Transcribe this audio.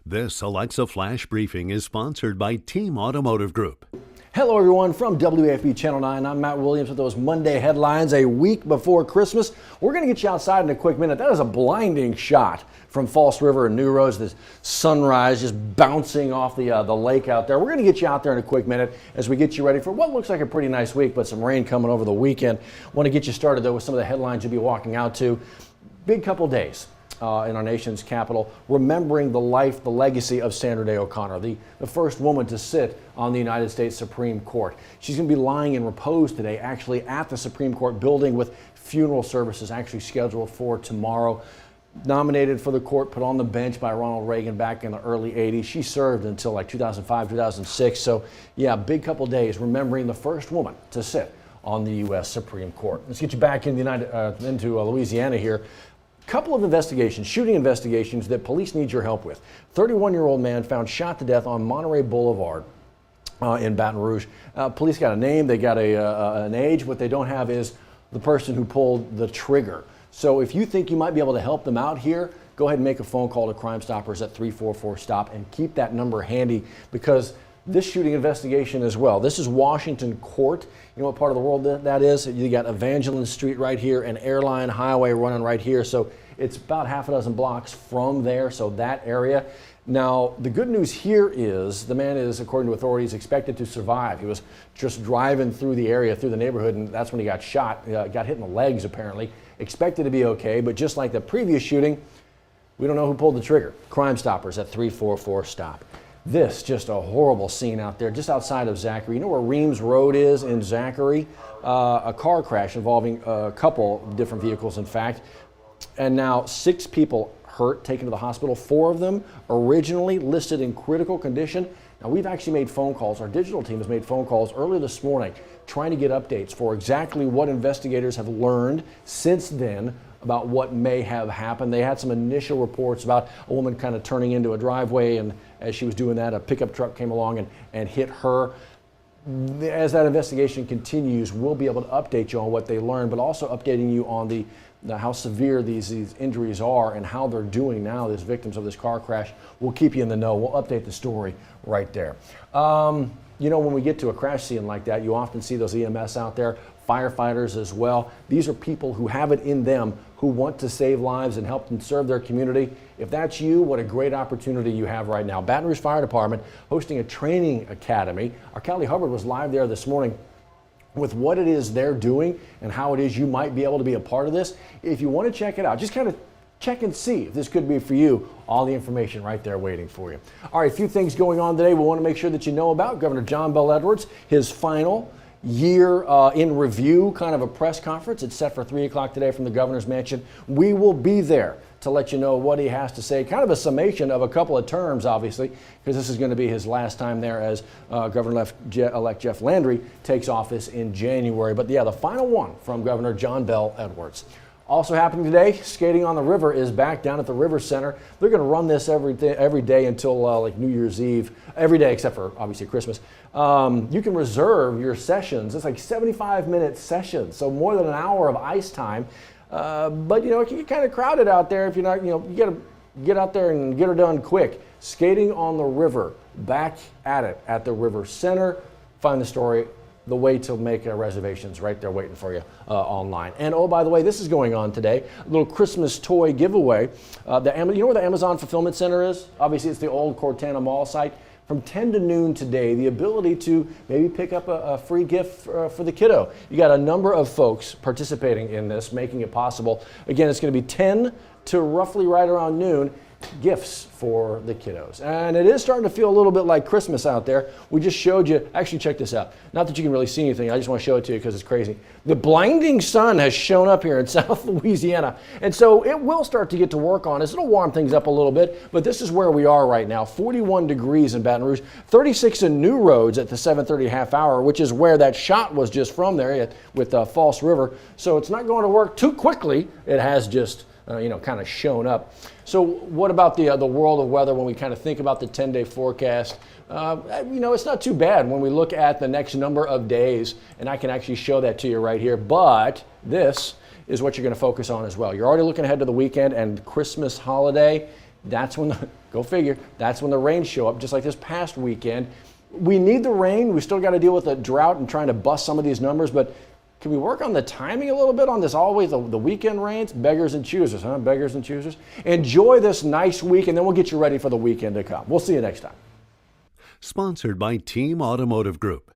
This Alexa Flash Briefing is sponsored by Team Automotive Group. Hello everyone from WAFB Channel 9. I'm Matt Williams with those Monday headlines a week before Christmas. We're going to get you outside in a quick minute. That is a blinding shot from False River and New Roads. The sunrise just bouncing off the lake out there. We're going to get you out there in a quick minute as we get you ready for what looks like a pretty nice week, but some rain coming over the weekend. Want to get you started though with some of the headlines you'll be walking out to. Big couple days. In our nation's capital, remembering the life, the legacy of Sandra Day O'Connor, the first woman to sit on the United States Supreme Court. She's going to be lying in repose today, actually at the Supreme Court building, with funeral services actually scheduled for tomorrow. Nominated for the court, put on the bench by Ronald Reagan back in the early 80s. She served until like 2005, 2006. So yeah, big couple days remembering the first woman to sit on the U.S. Supreme Court. Let's get you back in into Louisiana here. Couple of investigations, shooting investigations that police need your help with. 31-year-old man found shot to death on Monterey Boulevard in Baton Rouge. Police got a name, they got an age. What they don't have is the person who pulled the trigger. So if you think you might be able to help them out here, go ahead and make a phone call to Crime Stoppers at 344-STOP and keep that number handy, because this shooting investigation as well. This is Washington Court. You know what part of the world that is? You got Evangeline Street right here and Airline Highway running right here. So it's about half a dozen blocks from there, so that area. Now, the good news here is the man is, according to authorities, expected to survive. He was just driving through the area, through the neighborhood, and that's when he got shot. Got hit in the legs, apparently. Expected to be okay, but just like the previous shooting, we don't know who pulled the trigger. Crime Stoppers at 344-STOP. This, just a horrible scene out there, just outside of Zachary. You know where Reams Road is in Zachary? A car crash involving a couple different vehicles, in fact. And now 6 people hurt, taken to the hospital. 4 of them originally listed in critical condition. Now we've actually made phone calls. Our digital team has made phone calls earlier this morning trying to get updates for exactly what investigators have learned since then about what may have happened. They had some initial reports about a woman kind of turning into a driveway, and as she was doing that, a pickup truck came along and hit her. As that investigation continues, we'll be able to update you on what they learned, but also updating you on how severe these injuries are and how they're doing now, these victims of this car crash. We'll keep you in the know. We'll update the story right there. You know, when we get to a crash scene like that, you often see those EMS out there, firefighters as well. These are people who have it in them, who want to save lives and help and serve their community. If that's you, what a great opportunity you have right now. Baton Rouge Fire Department hosting a training academy. Our Callie Hubbard was live there this morning with what it is they're doing and how it is you might be able to be a part of this. If you want to check it out, just kind of check and see if this could be for you. All the information right there waiting for you. All right, a few things going on today we want to make sure that you know about. Governor John Bel Edwards, his final year in review kind of a press conference. It's set for 3 o'clock today from the governor's mansion. We will be there to let you know what he has to say. Kind of a summation of a couple of terms, obviously, because this is going to be his last time there as Governor-elect Jeff Landry takes office in January. But yeah, the final one from Governor John Bel Edwards. Also happening today, skating on the river is back down at the River Center. They're going to run this every day until like New Year's Eve, every day except for obviously Christmas. You can reserve your sessions. It's like 75-minute sessions, so more than an hour of ice time. But you know, it can get kind of crowded out there if you're not, you know, you got to get out there and get her done quick. Skating on the river, back at it at the River Center. Find the story. The way to make reservations right there waiting for you online. And oh, by the way, this is going on today, a little Christmas toy giveaway. You know where the Amazon Fulfillment Center is? Obviously, it's the old Cortana Mall site. From 10 to noon today, the ability to maybe pick up a free gift for the kiddo. You got a number of folks participating in this, making it possible. Again, it's going to be 10 to roughly right around noon. Gifts for the kiddos. And it is starting to feel a little bit like Christmas out there. We just showed you, actually check this out. Not that you can really see anything, I just want to show it to you because it's crazy. The blinding sun has shown up here in South Louisiana. And so it will start to get to work on us. It'll warm things up a little bit, but this is where we are right now. 41 degrees in Baton Rouge, 36 in New Roads at the 7:30 half hour, which is where that shot was just from there with False River. So it's not going to work too quickly. It has just kind of shown up. So what about the world of weather when we kind of think about the 10-day forecast? It's not too bad when we look at the next number of days, and I can actually show that to you right here. But this is what you're going to focus on as well. You're already looking ahead to the weekend and Christmas holiday. that's when, go figure, that's when the rains show up, just like this past weekend. We need the rain. We still got to deal with the drought and trying to bust some of these numbers, but can we work on the timing a little bit on this always the weekend rains? Beggars and choosers, huh? Beggars and choosers. Enjoy this nice week, and then we'll get you ready for the weekend to come. We'll see you next time. Sponsored by Team Automotive Group.